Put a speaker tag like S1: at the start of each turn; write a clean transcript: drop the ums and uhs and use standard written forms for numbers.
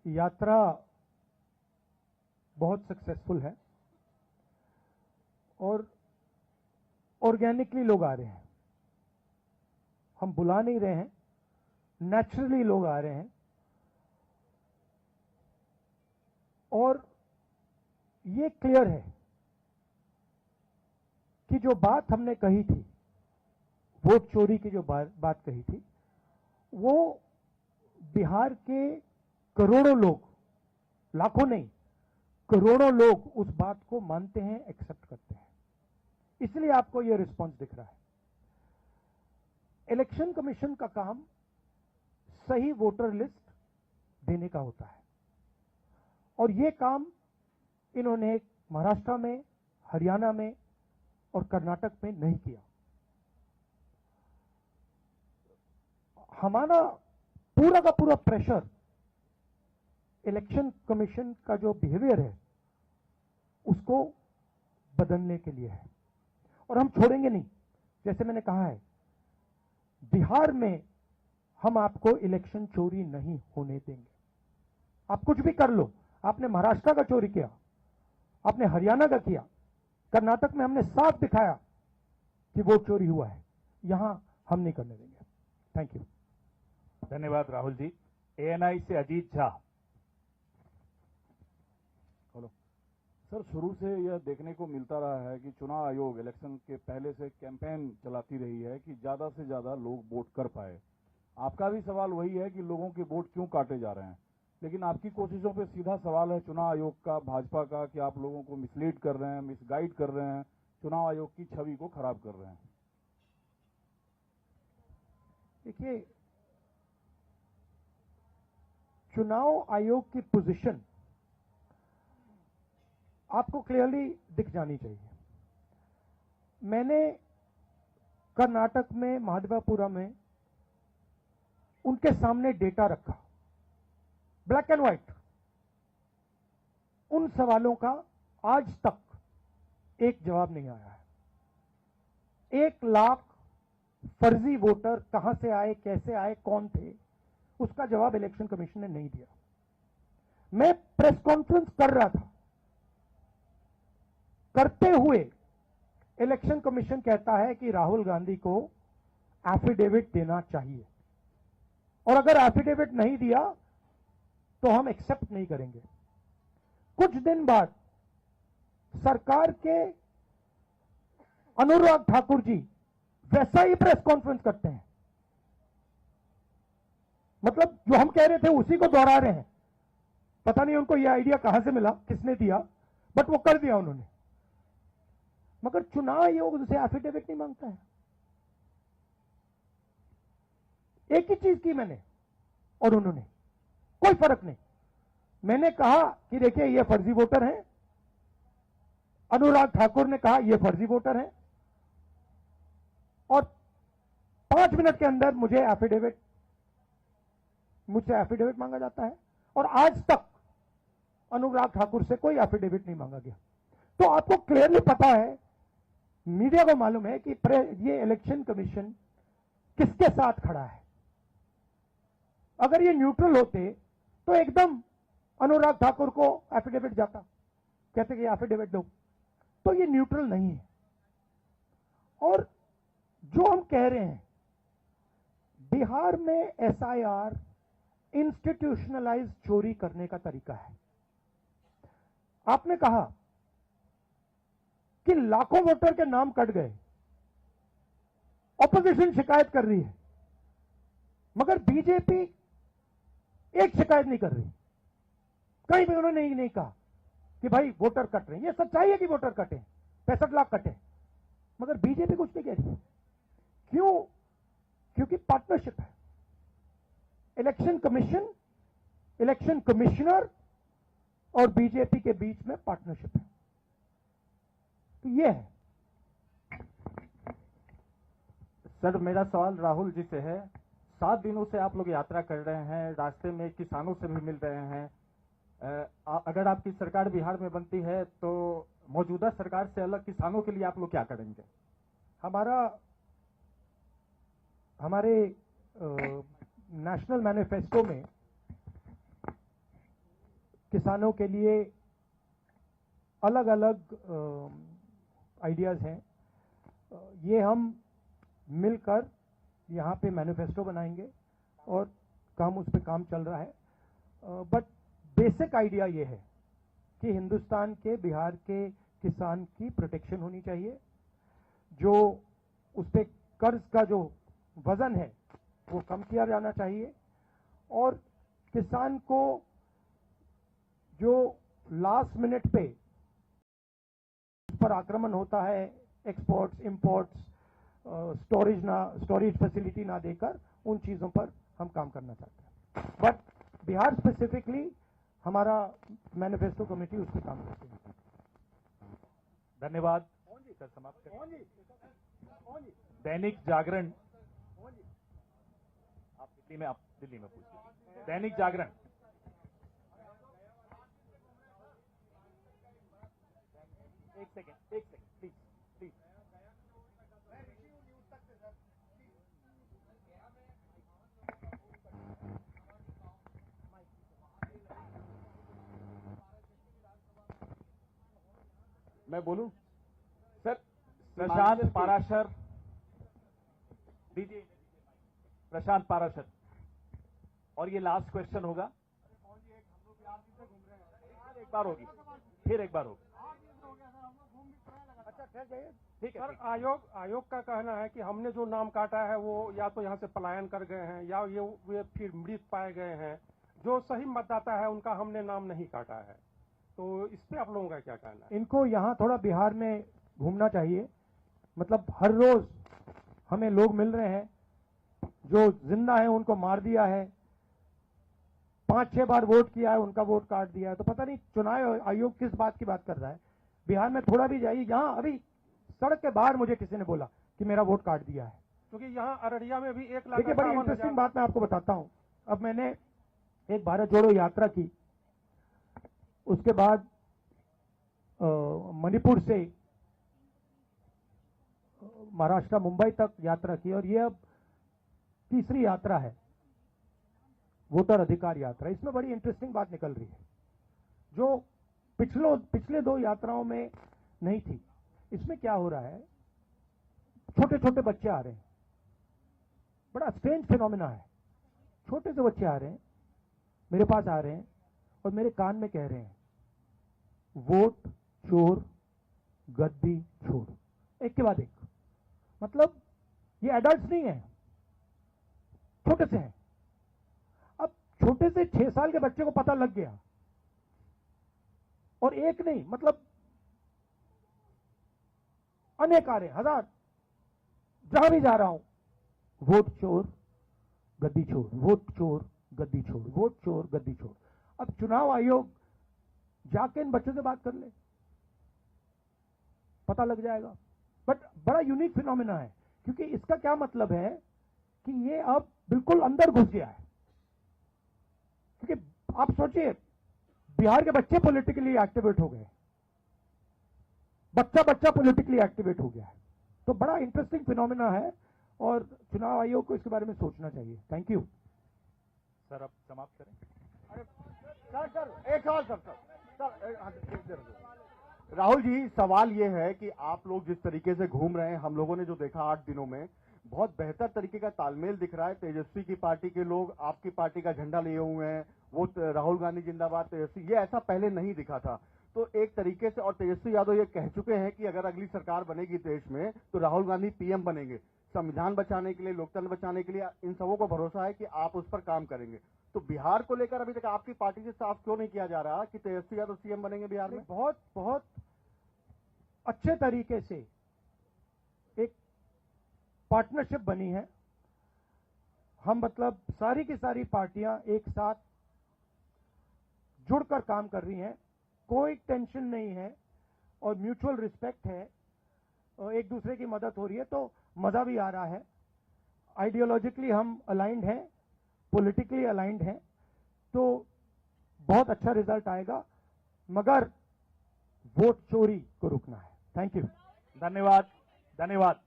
S1: यात्रा बहुत सक्सेसफुल है और ऑर्गेनिकली लोग आ रहे हैं। हम बुला नहीं रहे हैं, नेचुरली लोग आ रहे हैं। और ये क्लियर है कि जो बात हमने कही थी, वोट चोरी की जो बात कही थी, वो बिहार के करोड़ों लोग, लाखों नहीं, करोड़ों लोग उस बात को मानते हैं, एक्सेप्ट करते हैं। इसलिए आपको यह रिस्पांस दिख रहा है। इलेक्शन कमीशन का काम सही वोटर लिस्ट देने का होता है और यह काम इन्होंने महाराष्ट्र में, हरियाणा में और कर्नाटक में नहीं किया। हमारा पूरा का पूरा प्रेशर इलेक्शन कमीशन का जो बिहेवियर है उसको बदलने के लिए है और हम छोड़ेंगे नहीं। जैसे मैंने कहा है, बिहार में हम आपको इलेक्शन चोरी नहीं होने देंगे। आप कुछ भी कर लो, आपने महाराष्ट्र का चोरी किया, आपने हरियाणा का किया, कर्नाटक में हमने साफ दिखाया कि वोट चोरी हुआ है, यहां हम नहीं करने देंगे। Thank you.
S2: धन्यवाद राहुल जी। एएनआई से अजीत झा।
S3: हेलो सर, शुरू से यह देखने को मिलता रहा है कि चुनाव आयोग इलेक्शन के पहले से कैंपेन चलाती रही है कि ज्यादा से ज्यादा लोग वोट कर पाए। आपका भी सवाल वही है कि लोगों के वोट क्यों काटे जा रहे हैं, लेकिन आपकी कोशिशों पे सीधा सवाल है चुनाव आयोग का, भाजपा का, कि आप लोगों को मिसलीड कर रहे हैं, मिसगाइड कर रहे हैं, चुनाव आयोग की छवि को खराब कर रहे हैं।
S1: देखिए, चुनाव आयोग की पोजीशन आपको क्लियरली दिख जानी चाहिए। मैंने कर्नाटक में, महादेवपुरम में उनके सामने डेटा रखा, ब्लैक एंड व्हाइट। उन सवालों का आज तक एक जवाब नहीं आया है। 1 लाख फर्जी वोटर कहां से आए, कैसे आए, कौन थे, उसका जवाब इलेक्शन कमीशन ने नहीं दिया। मैं प्रेस कॉन्फ्रेंस कर रहा था, करते हुए इलेक्शन कमीशन कहता है कि राहुल गांधी को एफिडेविट देना चाहिए और अगर एफिडेविट नहीं दिया तो हम एक्सेप्ट नहीं करेंगे। कुछ दिन बाद सरकार के अनुराग ठाकुर जी वैसा ही प्रेस कॉन्फ्रेंस करते हैं, मतलब जो हम कह रहे थे उसी को दोहरा रहे हैं। पता नहीं उनको यह आइडिया कहां से मिला, किसने दिया, बट वो कर दिया उन्होंने। मगर चुनाव आयोग उनसे एफिडेविट नहीं मांगता है। एक ही चीज की मैंने और उन्होंने, कोई फर्क नहीं। मैंने कहा कि देखिए ये फर्जी वोटर हैं, अनुराग ठाकुर ने कहा ये फर्जी वोटर हैं, और 5 मिनट के अंदर मुझसे एफिडेविट मांगा जाता है और आज तक अनुराग ठाकुर से कोई एफिडेविट नहीं मांगा गया। तो आपको क्लियरली पता है, मीडिया को मालूम है कि ये इलेक्शन कमीशन किसके साथ खड़ा है। अगर ये न्यूट्रल होते तो एकदम अनुराग ठाकुर को एफिडेविट जाता, कहते कि एफिडेविट दो। तो ये न्यूट्रल नहीं है। और जो हम कह रहे हैं, बिहार में एसआईआर इंस्टीट्यूशनलाइज चोरी करने का तरीका है। आपने कहा कि लाखों वोटर के नाम कट गए, ऑपोजिशन शिकायत कर रही है, मगर बीजेपी एक शिकायत नहीं कर रही। कहीं भी उन्होंने नहीं कहा कि भाई वोटर कट रहे हैं। ये सच्चाई है कि वोटर कटे, 65 लाख कटे, मगर बीजेपी कुछ नहीं कह रही। क्यों? क्योंकि पार्टनरशिप है। इलेक्शन कमीशन, इलेक्शन कमिश्नर और बीजेपी के बीच में पार्टनरशिप है। तो ये है।
S4: सर, मेरा सवाल राहुल जी से है। 7 दिनों से आप लोग यात्रा कर रहे हैं, रास्ते में किसानों से भी मिल रहे हैं। अगर आपकी सरकार बिहार में बनती है तो मौजूदा सरकार से अलग किसानों के लिए आप लोग क्या करेंगे?
S1: हमारे नेशनल मैनिफेस्टो में किसानों के लिए अलग अलग आइडियाज़ हैं। ये हम मिलकर यहाँ पे मैनिफेस्टो बनाएंगे और काम उस पर काम चल रहा है। बट बेसिक आइडिया ये है कि हिंदुस्तान के, बिहार के किसान की प्रोटेक्शन होनी चाहिए। जो उस पर कर्ज का जो वजन है वो कम किया जाना चाहिए और किसान को जो लास्ट मिनट पे उस पर आक्रमण होता है, एक्सपोर्ट्स, इंपोर्ट्स, स्टोरेज फैसिलिटी ना देकर उन चीज़ों पर हम काम करना चाहते हैं। बट बिहार स्पेसिफिकली हमारा मैनिफेस्टो कमेटी उस पर काम करती है।
S2: धन्यवाद सर, समाप्त करें। दैनिक जागरण, आप दिल्ली में पूछिए। दैनिक जागरण, एक सेकेंड प्लीज प्लीज।
S3: मैं बोलूं सर?
S2: प्रशांत पाराशर दीजिए, प्रशांत पाराशर, और ये लास्ट क्वेश्चन होगा। एक बार होगी, फिर एक बार होगी।
S5: ठीक है सर। आयोग का कहना है कि हमने जो नाम काटा है वो या तो यहाँ से पलायन कर गए हैं या वे फिर मृत पाए गए हैं। जो सही मतदाता है उनका हमने नाम नहीं काटा है। तो इस पे आप लोगों का क्या कहना है?
S1: इनको यहाँ थोड़ा बिहार में घूमना चाहिए। मतलब हर रोज हमें लोग मिल रहे हैं जो जिंदा है, उनको मार दिया है, 5-6 बार वोट किया है, उनका वोट काट दिया है। तो पता नहीं चुनाव आयोग किस बात की बात कर रहा है। बिहार में थोड़ा भी जाइए, यहाँ अभी सड़क के बाहर मुझे किसी ने बोला कि मेरा वोट काट दिया है।
S5: क्योंकि यहाँ अररिया में भी 1 लाख।
S1: देखिए, बड़ी इंटरेस्टिंग बात मैं आपको बताता हूँ। अब मैंने एक भारत जोड़ो यात्रा की, उसके बाद मणिपुर से महाराष्ट्र मुंबई तक यात्रा की और ये अब तीसरी यात्रा है, वोटर अधिकार यात्रा। इसमें बड़ी इंटरेस्टिंग बात निकल रही है जो पिछले 2 यात्राओं में नहीं थी। इसमें क्या हो रहा है, छोटे छोटे बच्चे आ रहे हैं, बड़ा स्ट्रेंज फिनोमिना है। छोटे से बच्चे आ रहे हैं, मेरे पास आ रहे हैं और मेरे कान में कह रहे हैं वोट चोर, गद्दी छोड़, एक के बाद एक। मतलब ये एडल्ट्स नहीं है, छोटे से हैं। अब छोटे से 6 साल के बच्चे को पता लग गया, और एक नहीं, मतलब अनेक आ रहे, हजार। जहां भी जा रहा हूं, वोट चोर गद्दी छोड़, वोट चोर गद्दी छोड़, वोट चोर गद्दी छोड़। अब चुनाव आयोग जाके इन बच्चों से बात कर ले, पता लग जाएगा। बट बड़ा यूनिक फिनोमिना है, क्योंकि इसका क्या मतलब है कि ये अब बिल्कुल अंदर घुस गया है। क्योंकि आप सोचिए, बिहार के बच्चे पॉलिटिकली एक्टिवेट हो गए, बच्चा पॉलिटिकली एक्टिवेट हो गया है। तो बड़ा इंटरेस्टिंग फिनोमिना है और चुनाव आयोग को इसके बारे में सोचना चाहिए। थैंक यू
S2: सर, अब समाप्त करें।
S3: सर एक सवाल सर राहुल जी, सवाल ये है कि आप लोग जिस तरीके से घूम रहे हैं, हम लोगों ने जो देखा 8 दिनों में, बहुत बेहतर तरीके का तालमेल दिख रहा है। तेजस्वी की पार्टी के लोग आपकी पार्टी का झंडा लिए हुए हैं, वो राहुल गांधी जिंदाबाद तेजस्वी, ये ऐसा पहले नहीं दिखा था। तो एक तरीके से, और तेजस्वी यादव ये कह चुके हैं कि अगर अगली सरकार बनेगी देश में तो राहुल गांधी पीएम बनेंगे। संविधान बचाने के लिए, लोकतंत्र बचाने के लिए इन सबों को भरोसा है कि आप उस पर काम करेंगे। तो बिहार को लेकर अभी तक आपकी पार्टी से साफ क्यों नहीं किया जा रहा कि तेजस्वी यादव सीएम बनेंगे बिहार में?
S1: बहुत अच्छे तरीके से एक पार्टनरशिप बनी है। हम मतलब सारी की सारी पार्टियां एक साथ जुड़कर काम कर रही हैं, कोई टेंशन नहीं है और म्यूचुअल रिस्पेक्ट है और एक दूसरे की मदद हो रही है, तो मजा भी आ रहा है। आइडियोलॉजिकली हम अलाइंड हैं, पॉलिटिकली अलाइंड हैं, तो बहुत अच्छा रिजल्ट आएगा, मगर वोट चोरी को रुकना है। Thank you.
S2: धन्यवाद।